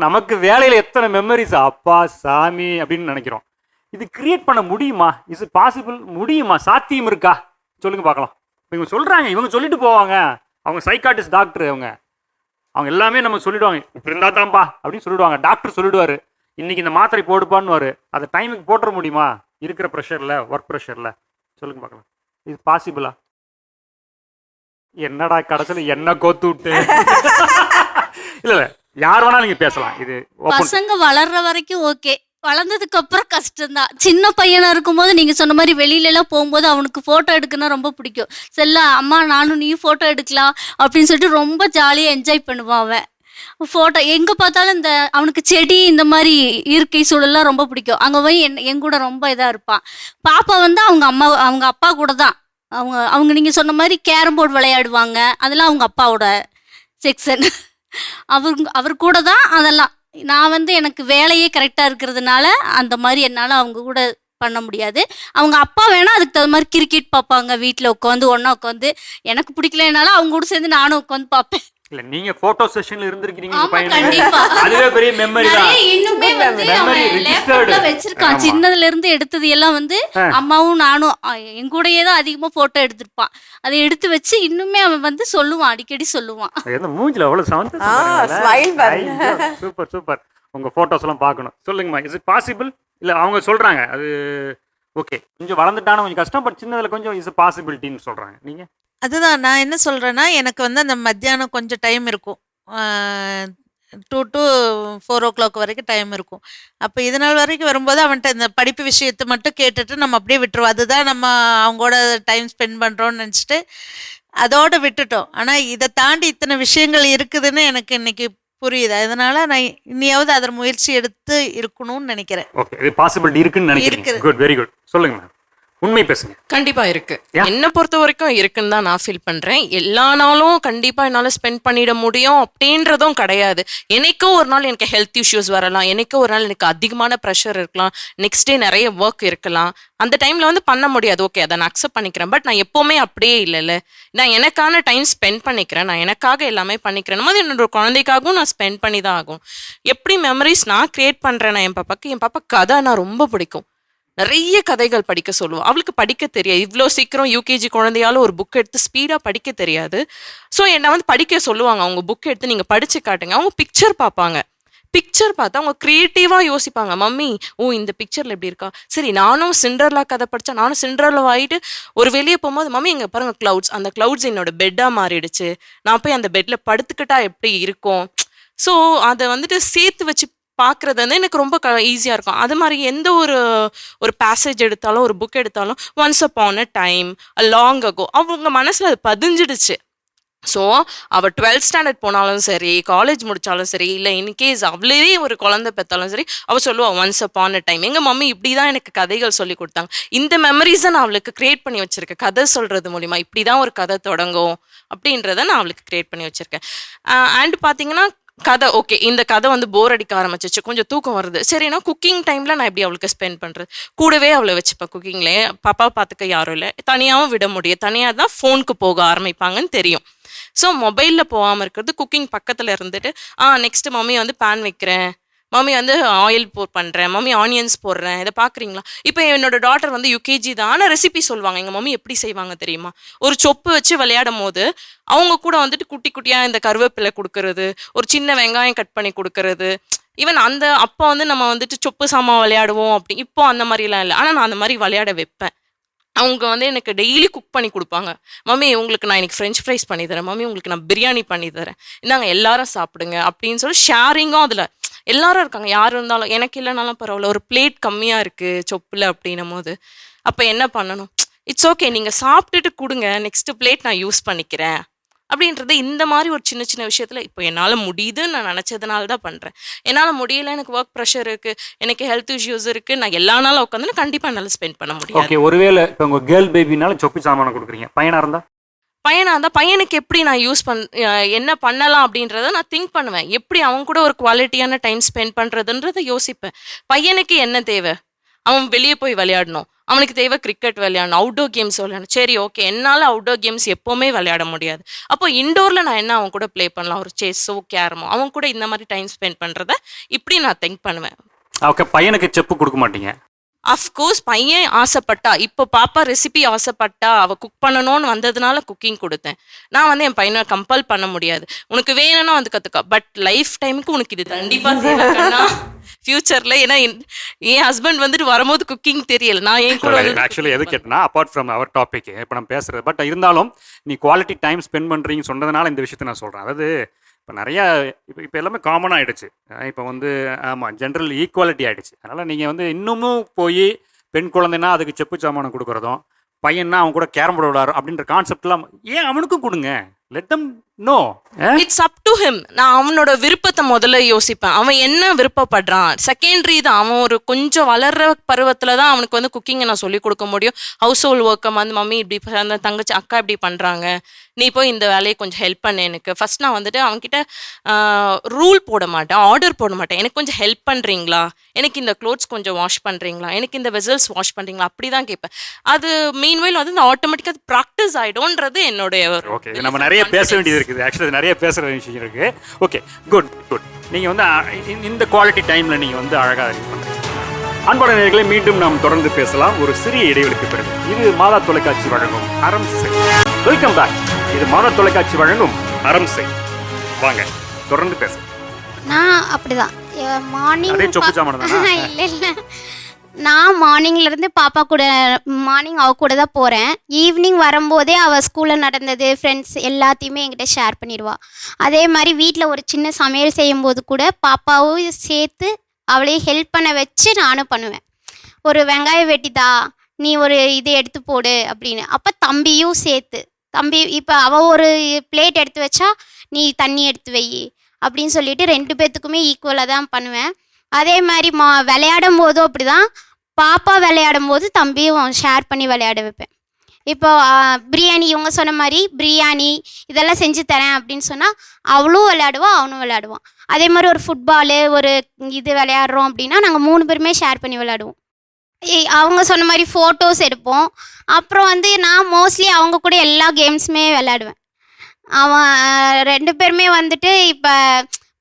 நமக்கு வேலையில் எத்தனை மெமரிஸ் அப்பா சாமி அப்படின்னு நினைக்கிறோம். இது கிரியேட் பண்ண முடியுமா? Is it possible? முடியுமா? சாத்தியம் இருக்கா? சொல்லுங்க பார்க்கலாம். இவங்க சொல்கிறாங்க, இவங்க சொல்லிட்டு போவாங்க, அவங்க சைக்காட்டிஸ்ட் டாக்டர், அவங்க எல்லாமே நம்ம சொல்லிடுவாங்க, இப்படி இருந்தா தான்ப்பா அப்படின்னு சொல்லிடுவாங்க. டாக்டர் சொல்லிடுவாரு, இன்னைக்கு இந்த மாத்திரை போடுப்பான்னு. அதை டைமுக்கு போட்டுற முடியுமா இருக்கிற ப்ரெஷரில், ஒர்க் ப்ரெஷரில்? சொல்லுங்க பார்க்கலாம். இது பாசிபிளா? என்னடா கடைசியில் என்ன கோத்து விட்டு. இல்லை யார் வேணாலும் நீங்கள் பேசலாம். இது பசங்க வளர்ற வரைக்கும் ஓகே, வளர்ந்ததுக்கு அப்புறம் கஷ்டம்தான். சின்ன பையனா இருக்கும்போது நீங்க சொன்ன மாதிரி வெளியில எல்லாம் போகும்போது அவனுக்கு போட்டோ எடுக்கணும் ரொம்ப பிடிக்கும். செல்ல அம்மா நானும் நீயும் போட்டோ எடுக்கலாம் அப்படின்னு சொல்லிட்டு ரொம்ப ஜாலியா என்ஜாய் பண்ணுவான் அவன். போட்டோ எங்க பார்த்தாலும் இந்த அவனுக்கு செடி இந்த மாதிரி இயற்கை சூழல்லாம் ரொம்ப பிடிக்கும். அங்க போய் என் கூட ரொம்ப இதா இருப்பான். பாப்பா வந்து அவங்க அப்பா கூட தான். அவங்க நீங்க சொன்ன மாதிரி கேரம் போர்டு விளையாடுவாங்க, அதெல்லாம் அவங்க அப்பாவோட செக்ஷன். அவர் கூட தான் அதெல்லாம். நான் வந்து எனக்கு வேலையே கரெக்டாக இருக்கிறதுனால அந்த மாதிரி என்னால் அவங்க கூட பண்ண முடியாது. அவங்க அப்பா வேணால் அதுக்கு தகுந்த மாதிரி கிரிக்கெட் பார்ப்பாங்க, வீட்டில் உட்காந்து ஒன்றா உட்காந்து. எனக்கு பிடிக்கலனாலும் அவங்க கூட சேர்ந்து நானும் உட்காந்து பார்ப்பேன். இல்ல நீங்க போட்டோ செஷன்ல இருந்திருக்கீங்க, கண்டிப்பா அதுவே பெரிய மெமரி தான். இன்னுமே வந்து லேப்டாப்ல வச்சிருக்கான். சின்னதுல இருந்து எடுத்தது எல்லாம் வந்து அம்மாவும் நானும் என் கூடயே தான் அதிகமா போட்டோ எடுத்திருப்பான். அதை எடுத்து வச்சு இன்னுமே அவன் வந்து சொல்லுவான், அடிக்கடி சொல்லுவான். மூஞ்சில அவ்வளவு சூப்பர் சூப்பர். உங்க போட்டோஸ் எல்லாம் பார்க்கணும். சொல்லுங்கம்மா, இஸ் இட் பாசிபிள்? இல்ல அவங்க சொல்றாங்க அது ஓகே, கொஞ்சம் வளர்ந்துட்டான கொஞ்சம் கஷ்டம், பட் சின்னதுல கொஞ்சம் இஸ் பாசிபிலிட்டின்னு சொல்றாங்க. நீங்க? அதுதான் நான் என்ன சொல்கிறேன்னா, எனக்கு வந்து அந்த மத்தியானம் கொஞ்சம் டைம் இருக்கும், 2 to 4 o'clock வரைக்கும் டைம் இருக்கும். அப்போ இது நாள் வரைக்கும் வரும்போது அவன்கிட்ட இந்த படிப்பு விஷயத்தை மட்டும் கேட்டுட்டு நம்ம அப்படியே விட்டுருவோம். அதுதான் நம்ம அவங்களோட டைம் ஸ்பெண்ட் பண்ணுறோன்னு நினச்சிட்டு அதோடு விட்டுட்டோம். ஆனால் இதை தாண்டி இத்தனை விஷயங்கள் இருக்குதுன்னு எனக்கு இன்னைக்கு புரியுது. அதனால நான் இனியாவது அதில் முயற்சி எடுத்து இருக்கணும்னு நினைக்கிறேன். ஓகே, இது பாசிபிலிட்டி இருக்குன்னு நினைக்கிறேன். Good, very good. சொல்லுங்க மேம், உண்மை பேசுங்க. கண்டிப்பா இருக்கு. என்ன பொறுத்த வரைக்கும் இருக்குன்னு தான் நான் ஃபீல் பண்றேன். எல்லா நாளும் கண்டிப்பா என்னால ஸ்பெண்ட் பண்ணிட முடியும் அப்படின்றதும் கிடையாது. என்னைக்கோ ஒரு நாள் எனக்கு ஹெல்த் இஷ்யூஸ் வரலாம், என்னைக்கோ ஒரு நாள் எனக்கு அதிகமான ப்ரெஷர் இருக்கலாம், நெக்ஸ்ட் டே நிறைய ஒர்க் இருக்கலாம். அந்த டைம்ல வந்து பண்ண முடியாது. ஓகே, அதை நான் அக்செப்ட் பண்ணிக்கிறேன். பட் நான் எப்பவுமே அப்படியே இல்லைல்ல, நான் எனக்கான டைம் ஸ்பெண்ட் பண்ணிக்கிறேன், நான் எனக்காக எல்லாமே பண்ணிக்கிறேன். மாதிரி என்னோட குழந்தைக்காகவும் நான் ஸ்பெண்ட் பண்ணி தான் ஆகும். எப்படி மெமரிஸ் நான் கிரியேட் பண்றேன்னா, என் பாப்பா கதை நான் ரொம்ப பிடிக்கும். நிறைய கதைகள் படிக்க சொல்லுவோம். அவளுக்கு படிக்க தெரியாது. இவ்வளோ சீக்கிரம் யூகேஜி குழந்தையால ஒரு புக் எடுத்து ஸ்பீடாக படிக்க தெரியாது. ஸோ என்னை வந்து படிக்க சொல்லுவாங்க. அவங்க புக் எடுத்து நீங்கள் படித்து காட்டுங்க. அவங்க பிக்சர் பார்ப்பாங்க. பிக்சர் பார்த்தா அவங்க க்ரியேட்டிவாக யோசிப்பாங்க. மம்மி, இந்த பிக்சரில் எப்படி இருக்கா, சரி நானும் சிண்ட்ரெல்லா கதை படித்தா நானும் சிண்ட்ரெல்லா ஆகிட்டு ஒரு வெளியே போகும்போது, மம்மி இங்கே பாருங்க க்ளவுட்ஸ், அந்த க்ளவுட்ஸ் என்னோட பெட்டாக மாறிடுச்சு, நான் போய் அந்த பெட்டில் படுத்துக்கிட்டா எப்படி இருக்கும். ஸோ அதை வந்துட்டு சேர்த்து வச்சு பார்க்குறது வந்து எனக்கு ரொம்ப ஈஸியாக இருக்கும். அது மாதிரி எந்த ஒரு பேசேஜ் எடுத்தாலும், ஒரு புக் எடுத்தாலும், once upon a time, long ago, அவங்க மனசில் அது பதிஞ்சிடுச்சு. ஸோ அவள் 12th ஸ்டாண்டர்ட் போனாலும் சரி, காலேஜ் முடித்தாலும் சரி, இல்லை இன்கேஸ் அவளே ஒரு குழந்தை பெற்றாலும் சரி, அவள் சொல்லுவாள் ஒன்ஸ் அப்பான் அ டைம், எங்கள் மம்மி இப்படி தான் எனக்கு கதைகள் சொல்லி கொடுத்தாங்க. இந்த மெமரிஸை நான் அவளுக்கு க்ரியேட் பண்ணி வச்சுருக்கேன். கதை சொல்கிறது மூலிமா இப்படி தான் ஒரு கதை தொடங்கும் அப்படின்றத நான் அவளுக்கு க்ரியேட் பண்ணி வச்சுருக்கேன். அண்ட் பார்த்தீங்கன்னா கதை ஓகே, இந்த கதை வந்து போர் அடிக்க ஆரம்பிச்சிச்சு, கொஞ்சம் தூக்கம் வருது, சரினா குக்கிங் டைமில் நான் எப்படி அவளுக்கு ஸ்பெண்ட் பண்ணுறது? கூடவே அவளை வச்சுப்பேன் குக்கிங்லேயே. பாப்பா பார்த்துக்க யாரும் இல்லை, தனியாகவும் விட முடியும், தனியாக தான் ஃபோனுக்கு போக ஆரம்பிப்பாங்கன்னு தெரியும். ஸோ மொபைலில் போகாமல் இருக்கிறது, குக்கிங் பக்கத்தில் இருந்துட்டு நெக்ஸ்ட்டு மம்மி வந்து பேன் வைக்கிறேன், மம்மி வந்து ஆயில் பண்ணுறேன், மம்மி ஆனியன்ஸ் போடுறேன், இதை பார்க்குறீங்களா? இப்போ என்னோட டாட்டர் வந்து யூகேஜி தான், ஆனால் ரெசிபி சொல்லுவாங்க. எங்கள் மம்மி எப்படி செய்வாங்க தெரியுமா? ஒரு சொப்பு வச்சு விளையாடும் போது அவங்க கூட வந்துட்டு குட்டி குட்டியாக இந்த கருவேப்பிலை கொடுக்கறது, ஒரு சின்ன வெங்காயம் கட் பண்ணி கொடுக்கறது. ஈவன் அந்த அப்போ வந்து நம்ம வந்துட்டு சொப்பு சாமான் விளையாடுவோம் அப்படி, இப்போ அந்த மாதிரிலாம் இல்லை. ஆனால் நான் அந்த மாதிரி விளையாட வைப்பேன். அவங்க வந்து எனக்கு டெய்லி குக் பண்ணி கொடுப்பாங்க. மம்மி உங்களுக்கு நான் இன்னைக்கு ஃப்ரெஞ்ச் ஃப்ரைஸ் பண்ணி தரேன், மம்மி உங்களுக்கு நான் பிரியாணி பண்ணி தரேன், இந்தாங்க எல்லாரும் சாப்பிடுங்க அப்படின்னு சொல்லி ஷேரிங்கும் அதில் எல்லாரும் இருக்காங்க. யார் இருந்தாலும், எனக்கு இல்லைனாலும் பரவாயில்ல, ஒரு பிளேட் கம்மியாக இருக்குது சொப்பில் அப்படின்னும் போது அப்போ என்ன பண்ணணும்? இட்ஸ் ஓகே, நீங்கள் சாப்பிட்டுட்டு கொடுங்க, நெக்ஸ்ட் பிளேட் நான் யூஸ் பண்ணிக்கிறேன் அப்படின்றது. இந்த மாதிரி ஒரு சின்ன சின்ன விஷயத்தில் இப்போ என்னால் முடியுதுன்னு நான் நினச்சதுனால தான் பண்ணுறேன். என்னால் முடியல, எனக்கு ஒர்க் ப்ரெஷர் இருக்குது, எனக்கு ஹெல்த் இஷ்யூஸ் இருக்குது, நான் எல்லா நாளும் உட்காந்து கண்டிப்பாக என்னால் ஸ்பெண்ட் பண்ண முடியாது. ஓகே, ஒருவேளை இப்போ உங்கள் கேர்ள் பேபினாலும் சொப்பு சாமானை கொடுக்குறீங்க, பையனாக இருந்தால் பையனுக்கு எப்படி நான் என்ன பண்ணலாம் அப்படின்றத நான் திங்க் பண்ணுவேன். எப்படி அவன் கூட ஒரு குவாலிட்டியான டைம் ஸ்பெண்ட் பண்ணுறதுன்றதை யோசிப்பேன். பையனுக்கு என்ன தேவை? அவன் வெளியே போய் விளையாடணும், அவனுக்கு தேவை கிரிக்கெட் விளையாடணும், அவுட்டோர் கேம்ஸ் விளையாடணும். சரி ஓகே, என்னால் அவுட்டோர் கேம்ஸ் எப்போவுமே விளையாட முடியாது. அப்போ இண்டோரில் நான் என்ன அவன் கூட ப்ளே பண்ணலாம்? ஒரு செஸ்ஸோ கேரமோ, அவன் கூட இந்த மாதிரி டைம் ஸ்பெண்ட் பண்ணுறத இப்படி நான் திங்க் பண்ணுவேன். ஓகே, பையனுக்கு செப்பு கொடுக்க மாட்டீங்க? அஃப்கோர்ஸ் பையன் ஆசைப்பட்டா, இப்போ பாப்பா ரெசிபி ஆசைப்பட்டா, அவள் குக் பண்ணணும்னு வந்ததுனால குக்கிங் கொடுத்தேன். நான் வந்து என் பையனை கம்பல் பண்ண முடியாது. உனக்கு வேணும்னா வந்து கற்றுக்கா, பட் லைஃப் டைமுக்கு உனக்கு இது கண்டிப்பாக தேவைன்னா ஃபியூச்சரில். ஏன்னா என் ஹஸ்பண்ட் வந்துட்டு வரும்போது குக்கிங் தெரியல, நான் என் கூட ஆக்சுவலி எது கேட்டேன்னா அப்பார்ட் ஃப்ரம் அவர் டாபிக் இப்போ நம்ம பேசுறது, பட் இருந்தாலும் நீ குவாலிட்டி டைம் ஸ்பெண்ட் பண்ணுறீங்க சொன்னதுனால இந்த விஷயத்தை நான் சொல்கிறேன். அதாவது இப்போ நிறையா இப்போ எல்லாமே காமன் ஆகிடுச்சு. இப்போ வந்து ஆமாம், ஜென்ரல் ஈக்குவாலிட்டி ஆகிடுச்சு. அதனால் நீங்கள் வந்து இன்னமும் போய் பெண் குழந்தைன்னா அதுக்கு செப்பு சாமானம் கொடுக்குறதும், பையன்னா அவன் கூட கேரம் போர்டு விளையாடுறோம் அப்படின்ற கான்செப்ட்லாம் ஏன் அவனுக்கும் கொடுங்க, let them know. It's up to him. நான் அவனோட விருப்பத்தை முதல்ல யோசிப்பேன், அவன் என்ன விருப்பப்படுறான். செகண்டரி தான், அவன் ஒரு கொஞ்சம் வளர்ற பருவத்தில் தான் அவனுக்கு வந்து குக்கிங்கை நான் சொல்லிக் கொடுக்க முடியும். ஹவுஸ் ஹோல்ட் ஒர்க்கை வந்து மம்மி இப்படி அந்த தங்கச்சி அக்கா இப்படி பண்ணுறாங்க, நீ போய் இந்த வேலையை கொஞ்சம் ஹெல்ப் பண்ணு எனக்கு. ஃபர்ஸ்ட் நான் வந்துட்டு அவன்கிட்ட ரூல் போட மாட்டேன், ஆர்டர் போட மாட்டேன். எனக்கு கொஞ்சம் ஹெல்ப் பண்ணுறீங்களா, எனக்கு இந்த க்ளோத்ஸ் கொஞ்சம் வாஷ் பண்ணுறீங்களா, எனக்கு இந்த வெசல்ஸ் வாஷ் பண்ணுறீங்களா, அப்படி தான் கேட்பேன். அது மீன்வைல் வந்து ஆட்டோமேட்டிக்காக அது ப்ராக்டிஸ் ஆகிடும்ன்றது என்னுடைய. ஓகே, நம்ம நிறைய பேச வேண்டியது இருக்குது, ஆக்சுவலி நிறைய பேசுகிற விஷயம் இருக்குது. Okay, good good. நீங்கள் வந்து இந்த குவாலிட்டி டைமில் நீங்கள் வந்து அழகாக இது பண்ணுறீங்க. அன்பான நேயர்களை மீண்டும் நாம் தொடர்ந்து பேசலாம் ஒரு சிறிய இடைவெளிக்கு பிறகு. இது மாதா தொலைக்காட்சி வழங்கும் அறம் செய். Welcome back. இது மாதா தொலைக்காட்சி வழங்கும் அறம் செய். வாங்க தொடர்ந்து பேசலாம். நான் அப்படிதான் மார்னிங் அதே சொப்பு சாமான் தானா? இல்லை இல்லை, நான் மார்னிங்லேருந்து பாப்பா கூட மார்னிங் அவ கூட தான் போகிறேன். ஈவினிங் வரும்போதே அவள் ஸ்கூலில் நடந்தது ஃப்ரெண்ட்ஸ் எல்லாத்தையுமே என்கிட்ட ஷேர் பண்ணிடுவா. அதே மாதிரி வீட்டில் ஒரு சின்ன சமையல் செய்யும்போது கூட பாப்பாவும் சேர்த்து அவளையும் ஹெல்ப் பண்ண வச்சு நானும் பண்ணுவேன். ஒரு வெங்காயம் வெட்டிதா, நீ ஒரு இதை எடுத்து போடு அப்படின்னு. அப்போ தம்பியும் சேர்த்து, தம்பி இப்போ அவள் ஒரு பிளேட் எடுத்து வச்சா நீ தண்ணி எடுத்து வை அப்படின்னு சொல்லிட்டு 2 பேர்த்துக்குமே ஈக்குவலாக தான் பண்ணுவேன். அதே மாதிரி விளையாடும் போதும் அப்படி தான், பாப்பா விளையாடும் போது தம்பியும் ஷேர் பண்ணி விளையாட வைப்பேன். இப்போ பிரியாணி இவங்க சொன்ன மாதிரி பிரியாணி இதெல்லாம் செஞ்சு தரேன் அப்படின்னு சொன்னால் அவளும் விளையாடுவான் அவனும் விளையாடுவான். அதே மாதிரி ஒரு ஃபுட்பாலு ஒரு இது விளையாடுறோம் அப்படின்னா நாங்கள் 3 பேருமே ஷேர் பண்ணி விளையாடுவோம். அவங்க சொன்ன மாதிரி ஃபோட்டோஸ் எடுப்போம். அப்புறம் வந்து நான் மோஸ்ட்லி அவங்க கூட எல்லா கேம்ஸுமே விளையாடுவேன். அவன் 2 பேருமே வந்துட்டு இப்போ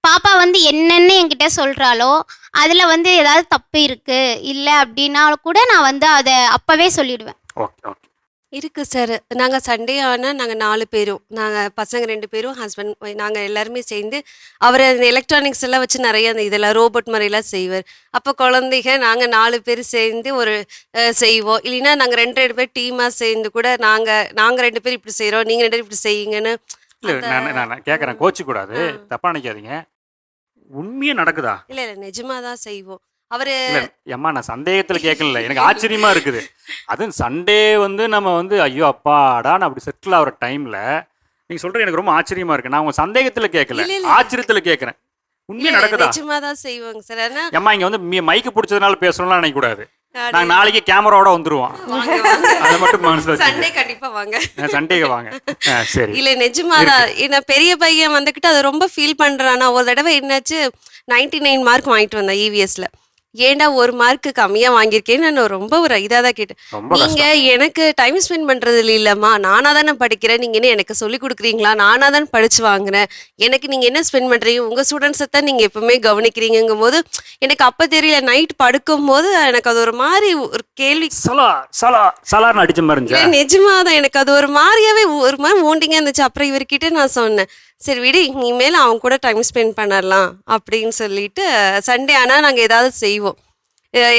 பாப்பா வந்து என்னென்னு என்கிட்ட சொல்கிறாளோ அதில் வந்து ஏதாவது தப்பு இருக்குது இல்லை அப்படின்னா கூட நான் வந்து அதை அப்போவே சொல்லிடுவேன். Okay okay. இருக்குது சார். நாங்கள் சண்டே ஆனால் நாங்கள் 4 பேரும், நாங்கள் பசங்க 2 பேரும் ஹஸ்பண்ட் நாங்கள் எல்லாருமே சேர்ந்து அவர் அந்த எலக்ட்ரானிக்ஸ் எல்லாம் வச்சு நிறைய அந்த இதெல்லாம் ரோபோட் மாதிரிலாம் செய்வார். அப்போ குழந்தைங்க நாங்கள் 4 பேர் சேர்ந்து ஒரு செய்வோம். இல்லைன்னா நாங்கள் 2 பேர் டீமாக சேர்ந்து கூட நாங்கள் 2 பேர் இப்படி செய்கிறோம், நீங்கள் 2 பேர் இப்படி செய்யுங்கன்னு. இல்லை நான் கேட்குறேன், கோச்சிக்கூடாது, தப்பாக நினைக்காதீங்க. உண்மையாக நடக்குதா? இல்லை இல்லை, நிஜமாக தான் செய்வோம். அவரு அம்மா நான் சந்தேகத்தில் கேட்கல, எனக்கு ஆச்சரியமா இருக்குது. அதுவும் சண்டே வந்து நம்ம வந்து ஐயோ அப்பாடான்னு அப்படி செட்டில் ஆகிற டைம்ல நீங்க சொல்றது எனக்கு ரொம்ப ஆச்சரியமா இருக்கு. நான் உங்க சந்தேகத்தில் கேட்கல, ஆச்சரியத்தில் கேட்குறேன். உண்மையாக நடக்குதா? நிஜமாக தான் செய்வாங்க சார். அம்மா இங்க வந்து மைக்கு பிடிச்சதுனால பேசணும்லாம் நினைக்க கூடாது. நாங்கள் நாளைக்கு கேமராவோட வந்துருவோம். அதை மட்டும் மனசில் வச்சு சண்டே கண்டிப்பா வாங்க. சண்டேக்கு வாங்க. சரி. இல்ல நிஜமாதான் என்ன பெரிய பையன் வந்துக்கிட்டு அதை ரொம்ப ஃபீல் பண்றானா. ஒரு தடவை என்னாச்சு 99 மார்க் வாங்கிட்டு வந்தேன் EVSல. ஏன்டா ஒரு மார்க்கு கம்மியா வாங்கியிருக்கேன்னு நான் ரொம்ப ஒரு இதாக தான் கேட்டேன். ரொம்ப நீங்க எனக்கு டைம் ஸ்பெண்ட் பண்றது இல்லம்மா, நானா தானே படிக்கிறேன், நீங்க என்ன எனக்கு சொல்லி கொடுக்குறீங்களா, நானா தான் படிச்சு வாங்குறேன், எனக்கு நீங்க என்ன ஸ்பெண்ட் பண்றீங்க, உங்க ஸ்டூடெண்ட்ஸை தான் நீங்க எப்பவுமே கவனிக்கிறீங்கும் போது எனக்கு அப்ப தெரியல. நைட் படுக்கும் போது எனக்கு அது ஒரு மாதிரி ஒரு கேள்வி சலார்னு அடிச்ச மாதிரி இருந்துச்சா? இல்ல நிஜமாதான் எனக்கு அது ஒரு மாதிரியாவே ஒரு மாதிரி மூண்டிங்க இருந்துச்சு. அப்புறம் இவர்கிட்ட நான் சொன்னேன், சரி விடு இனிமேல் அவங்க கூட டைம் ஸ்பெண்ட் பண்ணலாம் அப்படின்னு சொல்லிட்டு சண்டே ஆனால் நாங்கள் ஏதாவது செய்வோம்.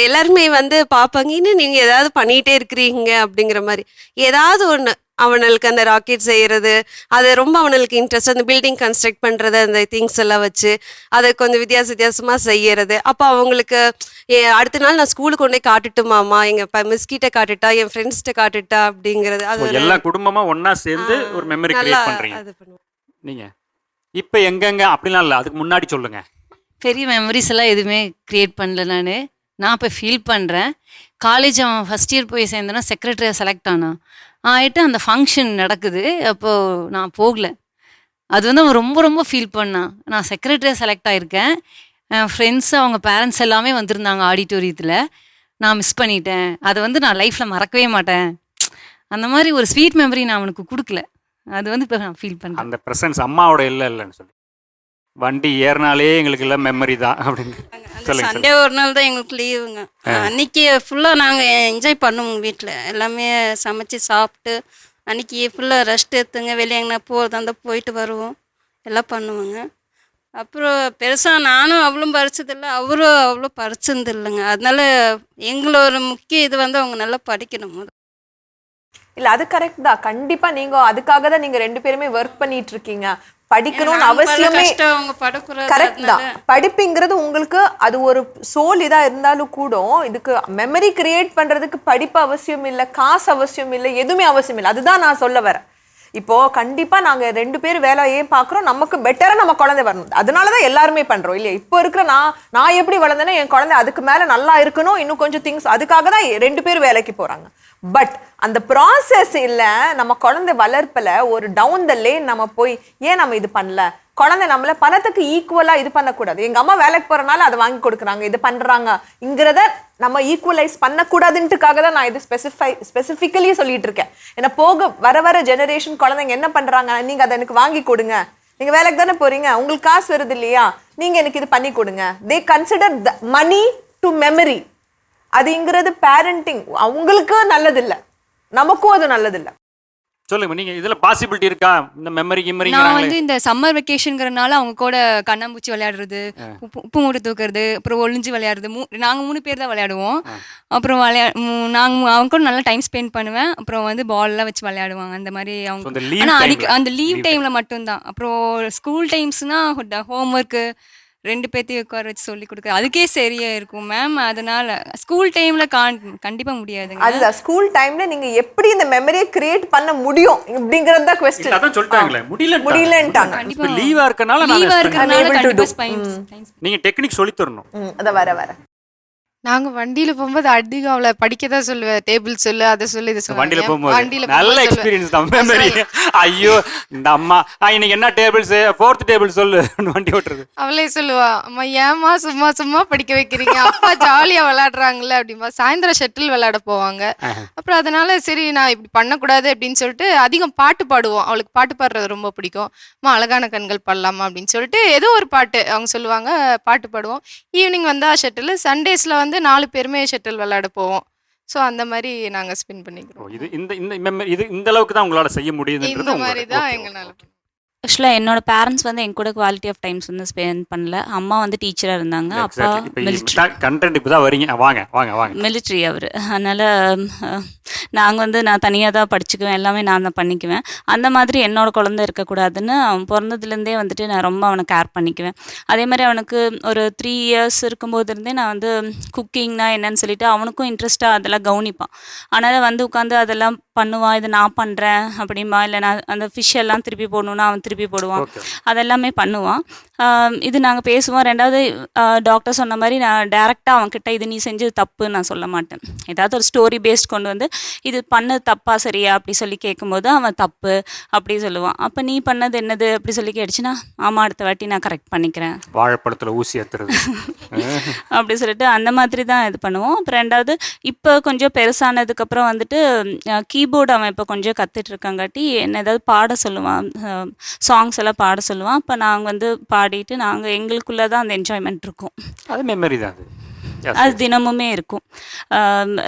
எல்லாருமே வந்து பார்ப்பாங்க, இன்னும் நீங்கள் ஏதாவது பண்ணிகிட்டே இருக்கிறீங்க அப்படிங்கிற மாதிரி. ஏதாவது ஒன்று அவனுக்கு அந்த ராக்கெட் செய்கிறது, அது ரொம்ப அவனுக்கு இன்ட்ரெஸ்ட். அந்த பில்டிங் கன்ஸ்ட்ரக்ட் பண்ணுறது, அந்த திங்ஸ் எல்லாம் வச்சு அதை கொஞ்சம் வித்தியாசமாக செய்யறது. அப்போ அவங்களுக்கு அடுத்த நாள் நான் ஸ்கூலுக்கு கொண்டே காட்டுட்டுமாம்மா, எங்கள் மிஸ்கிட்ட காட்டுட்டா, என் ஃப்ரெண்ட்ஸ்கிட்ட காட்டுட்டா அப்படிங்கிறது. அது எல்லா குடும்பமாக ஒன்றா சேர்ந்து ஒரு மெமரி கிரியேட் பண்ணுறீங்க அது பண்ணுவோம். நீங்கள். இப்போ எங்கெங்க அப்படிலாம் இல்லை, அதுக்கு முன்னாடி சொல்லுங்கள். பெரிய மெமரிஸ் எல்லாம் எதுவுமே க்ரியேட் பண்ணல. நான் இப்போ ஃபீல் பண்ணுறேன். காலேஜ் அவன் ஃபஸ்ட் இயர் போய் சேர்ந்தோன்னா செக்ரட்டரியாக செலக்ட் ஆகிட்டு அந்த ஃபங்க்ஷன் நடக்குது. அப்போது நான் போகல. அது வந்து அவன் ரொம்ப ரொம்ப ஃபீல் பண்ணான். நான் செக்ரட்டரியாக செலக்ட் ஆகியிருக்கேன், என் ஃப்ரெண்ட்ஸ் அவங்க பேரண்ட்ஸ் எல்லாமே வந்திருந்தாங்க ஆடிட்டோரியத்தில், நான் மிஸ் பண்ணிட்டேன், அதை வந்து நான் லைஃப்பில் மறக்கவே மாட்டேன். அந்த மாதிரி ஒரு ஸ்வீட் மெமரி நான் அவனுக்கு கொடுக்கல. அது வந்து இப்போ நான் ஃபீல் பண்ணுறேன். அந்த ப்ரெசன்ஸ் அம்மாவோட இல்லைன்னு சொல்லி வண்டி ஏறினாலே எங்களுக்கு எல்லாம் மெமரி தான் அப்படின்னு சொல்லுங்க. சண்டே ஒரு நாள் தான் எங்களுக்கு லீவுங்க. அன்னைக்கு ஃபுல்லாக நாங்கள் என்ஜாய் பண்ணுவோங்க. வீட்டில் எல்லாமே சமைச்சு சாப்பிட்டு அன்னைக்கு ஃபுல்லாக ரெஸ்ட் எடுத்துங்க. வெளியே எங்கன்னா போகிறதா இருந்தால் போயிட்டு வருவோம், எல்லாம் பண்ணுவோங்க. அப்புறம் பெருசாக நானும் அவ்வளோ படித்ததில்லை, அவரும் அவ்வளோ படிச்சது இல்லைங்க. அதனால எங்களோட முக்கிய இது வந்து அவங்க நல்லா படிக்கணும். இல்ல அது கரெக்ட் தான். கண்டிப்பா நீங்க அதுக்காக தான் நீங்க 2 பேருமே ஒர்க் பண்ணிட்டு இருக்கீங்க. படிக்கணும்னு அவசியமே கரெக்ட் தான். படிப்புங்கிறது உங்களுக்கு அது ஒரு சோல் இதா இருந்தாலும் கூட இதுக்கு மெமரி கிரியேட் பண்றதுக்கு படிப்பு அவசியம் இல்லை, காசு அவசியம் இல்லை, எதுவுமே அவசியம் இல்லை. அதுதான் நான் சொல்ல வரேன். இப்போ கண்டிப்பா நாங்க 2 பேர் வேலை ஏன் பாக்குறோம், நமக்கு பெட்டரா நம்ம குழந்தை வரணும், அதனாலதான் எல்லாருமே பண்றோம் இல்லையா. இப்போ இருக்கிற நான் எப்படி வளர்ந்தேன்னா என் குழந்தை அதுக்கு மேல நல்லா இருக்கணும், இன்னும் கொஞ்சம் திங்ஸ், அதுக்காக தான் 2 பேர் வேலைக்கு போறாங்க. பட் அந்த ப்ராசஸ் இல்ல, நம்ம குழந்தை வளர்ப்புல ஒரு டவுன் த லேன் நம்ம போய் ஏன் நம்ம இது பண்ணல, குழந்தை நம்மள பணத்துக்கு ஈக்குவலா இது பண்ணக்கூடாது. எங்க அம்மா வேலைக்கு போறனால அதை வாங்கி கொடுக்குறாங்க, இது பண்றாங்கங்கிறத நம்ம ஈக்குவலைஸ் பண்ணக்கூடாதுன்ட்டுக்காக தான் நான் இது ஸ்பெசிஃபிக்கலி சொல்லிட்டு இருக்கேன். ஏன்னா போக வர ஜெனரேஷன் குழந்தைங்க என்ன பண்றாங்க, நீங்க அதை எனக்கு வாங்கி கொடுங்க, நீங்க வேலைக்கு தானே போறீங்க, உங்களுக்கு காசு வருது இல்லையா, நீங்க எனக்கு இது பண்ணி கொடுங்க. They consider money to memory. அதுங்கிறது பேரண்டிங் அவங்களுக்கு நல்லதில்லை, நமக்கும் அது நல்லதில்லை. சொல்லுங்க, நீங்க இதுல பாசிபிலிட்டி இருக்கா இந்த மெமரி கிமரி? நான் வந்து இந்த சம்மர் வெக்கேஷன்ங்கிறனால அவங்க கூட கண்ணாம்பூச்சி விளையாடுறது, உப்பு மூட்டை தூக்குறது, அப்புறம் ஒளிஞ்சு விளையாடுறது. நாங்கள் 3 பேர் தான் விளையாடுவோம். அப்புறம் நாங்கள் அவங்க கூட நல்லா டைம் ஸ்பெண்ட் பண்ணுவேன். அப்புறம் வந்து பால்லாம் வச்சு விளையாடுவாங்க அந்த மாதிரி அவங்க. ஆனால் அந்த லீவ் டைமில் மட்டும்தான். அப்புறம் ஸ்கூல் டைம்ஸ்னால் ஹோம் ஒர்க்கு 2 பேர்த்தையும் உட்கார வச்சு சொல்லி கொடுக்குறது, அதுக்கே சரியா இருக்கும் மேம். அதனால ஸ்கூல் டைம்ல கண்டிப்பா முடியாதுங்க. அதுதான் ஸ்கூல் டைம்ல நீங்க எப்படி இந்த மெமரியை கிரியேட் பண்ண முடியும் அப்படிங்கறது தான் क्वेश्चन. அதான் சொல்லிட்டாங்களே, முடியலன்ட்டாங்க. கண்டிப்பா லீவா இருக்கனால கண்டிப்பா நீங்க டெக்னிக் சொல்லி தரணும். அத வர நாங்க வண்டியில போகும்போது அதிகம் அவளை படிக்க தான் சொல்லுவேன். டேபிள் சொல்லு, அதை சொல்லு, இதை சொல்லு. வண்டியில போகும்போது நல்ல எக்ஸ்பீரியன்ஸ் தான் மெமரி. ஐயோ இந்த அம்மா இன்னைக்கு என்ன டேபிள்ஸ், 4th டேபிள் சொல்லு, வண்டி ஓட்டுறது. அவளே சொல்லுவா, அம்மா ஏமா சும்மா சும்மா படிக்க வைக்கிறீங்க, அப்பா ஜாலியா விளையாடுறாங்கல்ல அப்படிமா. சாயந்தரம் ஷட்டில் விளையாட போவாங்க. அப்புறம் அதனால சரி நான் இப்படி பண்ணக்கூடாது அப்படின்னு சொல்லிட்டு அதிகம் பாட்டு பாடுவோம். அவளுக்கு பாட்டு பாடுறது ரொம்ப பிடிக்கும். அம்மா அழகான கண்கள் பாடலாமா அப்படின்னு சொல்லிட்டு ஏதோ ஒரு பாட்டு அவங்க சொல்லுவாங்க, பாட்டு பாடுவோம். ஈவினிங் வந்தா ஷட்டில், சண்டேஸ்ல வந்து 4 பேருமே ஷட்டில் விளையாட போவோம். ஸோ அந்த மாதிரி நாங்கள் ஸ்பெண்ட் பண்ணிக்கிறோம். இது இந்த அளவுக்கு தான் உங்களால செய்ய முடியுது. இந்த மாதிரி தான் எங்களால். ஆக்சுவலாக என்னோட பேரண்ட்ஸ் வந்து என் கூட குவாலிட்டி ஆஃப் டைம்ஸ் வந்து ஸ்பெண்ட் பண்ணல. அம்மா வந்து டீச்சராக இருந்தாங்க, அப்பா கண்டென்ட் இப்போ தான் வரீங்க, வாங்க வாங்க வாங்க. மிலிட்ரி அவர். அதனால் நாங்கள் வந்து நான் தனியாக தான் படிச்சுக்குவேன், எல்லாமே நான் தான் பண்ணிக்குவேன். அந்த மாதிரி என்னோட குழந்தை இருக்கக்கூடாதுன்னு அவன் பிறந்ததுலேருந்தே வந்துட்டு நான் ரொம்ப அவனை கேர் பண்ணிக்குவேன். அதே மாதிரி அவனுக்கு ஒரு 3 இயர்ஸ் இருக்கும்போது இருந்தே நான் வந்து குக்கிங்னா என்னன்னு சொல்லிட்டு அவனுக்கும் இன்ட்ரெஸ்ட்டாக அதெல்லாம் கவனிப்பான். அதனால் வந்து உட்காந்து அதெல்லாம் பண்ணுவான், இது நான் பண்ணுறேன் அப்படிம்பா, இல்லை நான் அந்த ஃபிஷ் எல்லாம் திருப்பி போடணுன்னா அவன் திருப்பி போடுவான், அதெல்லாமே பண்ணுவான். இது நாங்கள் பேசுவோம். ரெண்டாவது டாக்டர் சொன்ன மாதிரி நான் டேரெக்டாக அவன்கிட்ட இது நீ செஞ்சது தப்புன்னு நான் சொல்ல மாட்டேன். ஏதாவது ஒரு ஸ்டோரி பேஸ்ட் கொண்டு வந்து இது பண்ணது தப்பா சரியா அப்படி சொல்லி கேட்கும்போது அவன் தப்பு அப்படி சொல்லுவான். அப்போ நீ பண்ணது என்னது அப்படி சொல்லி கேட்டுச்சுன்னா, ஆமாம் அடுத்த வாட்டி நான் கரெக்ட் பண்ணிக்கிறேன், வாழைப்பழத்தில் ஊசி ஏற்றுறது அப்படி சொல்லிட்டு அந்த மாதிரி தான் இது பண்ணுவோம். அப்புறம் ரெண்டாவது இப்போ கொஞ்சம் பெருசானதுக்கப்புறம் வந்துட்டு கீபோர்டு அவன் இப்போ கொஞ்சம் கற்றுட்டு இருக்காங்காட்டி என்ன ஏதாவது பாட சொல்லுவான், சாங்ஸ் எல்லாம் பாட சொல்லுவான். அப்போ நாங்கள் வந்து பாடிட்டு நாங்கள் எங்களுக்குள்ளே தான் அந்த என்ஜாய்மெண்ட் இருக்கும். அது மெமரி தான் அது தினமுமே இருக்கும்.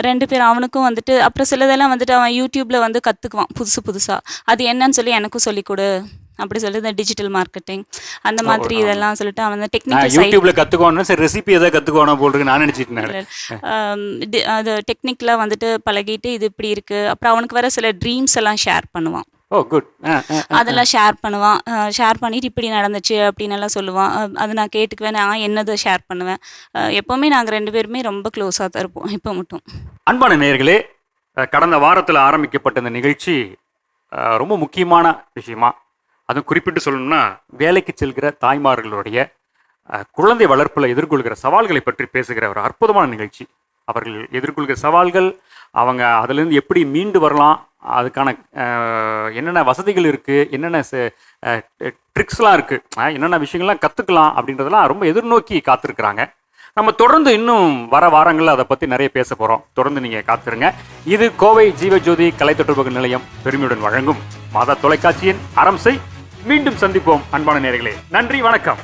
2 பேர் அவனுக்கும் வந்துட்டு அப்புறம் சிலதெல்லாம் வந்துட்டு அவன் யூடியூப்பில் வந்து கற்றுக்குவான் புதுசாக. அது என்னன்னு சொல்லி எனக்கும் சொல்லிக் கொடு அப்படி சொல்லி இந்த டிஜிட்டல் மார்க்கெட்டிங் அந்த மாதிரி இதெல்லாம் சொல்லிட்டு அவன் டெக்னிக்கல் யூடியூப்ல கற்றுக்கணும். சரி ரெசிபி எதாவது கற்றுக்கணும் போல் நான் நினச்சிட்டு அது டெக்னிக்கலாக வந்துட்டு பழகிட்டு இது இப்படி இருக்குது. அப்புறம் அவனுக்கு வர சில ட்ரீம்ஸ் எல்லாம் ஷேர் பண்ணுவான். குட். அதெல்லாம் ஷேர் பண்ணுவான். ஷேர் பண்ணிட்டு இப்படி நடந்துச்சு அப்படின்னு எல்லாம் சொல்லுவான். அது நான் கேட்டுக்குவேன், நான் என்னதை ஷேர் பண்ணுவேன். எப்போவுமே நாங்கள் 2 பேருமே ரொம்ப க்ளோஸாக தான் இருப்போம் இப்போ மட்டும். அன்பான நேயர்களே, கடந்த வாரத்தில் ஆரம்பிக்கப்பட்ட இந்த நிகழ்ச்சி ரொம்ப முக்கியமான விஷயமா, அதுவும் குறிப்பிட்டு சொல்லணும்னா வேலைக்கு செல்கிற தாய்மார்களுடைய குழந்தை வளர்ப்பில் எதிர்கொள்கிற சவால்களை பற்றி பேசுகிற ஒரு அற்புதமான நிகழ்ச்சி. அவர்கள் எதிர்கொள்கிற சவால்கள், அவங்க அதுலேருந்து எப்படி மீண்டு வரலாம், அதுக்கான என்னென்ன வசதிகள் இருக்குது, என்னென்ன ட்ரிக்ஸ்லாம் இருக்குது, என்னென்ன விஷயங்கள்லாம் கற்றுக்கலாம் அப்படின்றதெல்லாம் ரொம்ப எதிர்நோக்கி காத்திருக்கிறாங்க. நம்ம தொடர்ந்து இன்னும் வர வாரங்களில் அதை பற்றி நிறைய பேச போகிறோம். தொடர்ந்து நீங்கள் காத்துருங்க. இது கோவை ஜீவஜோதி கலை தொடர்பு நிலையம் பெருமையுடன் வழங்கும் மாதா தொலைக்காட்சியின் அறம் செய். மீண்டும் சந்திப்போம் அன்பான நேயர்களே. நன்றி, வணக்கம்.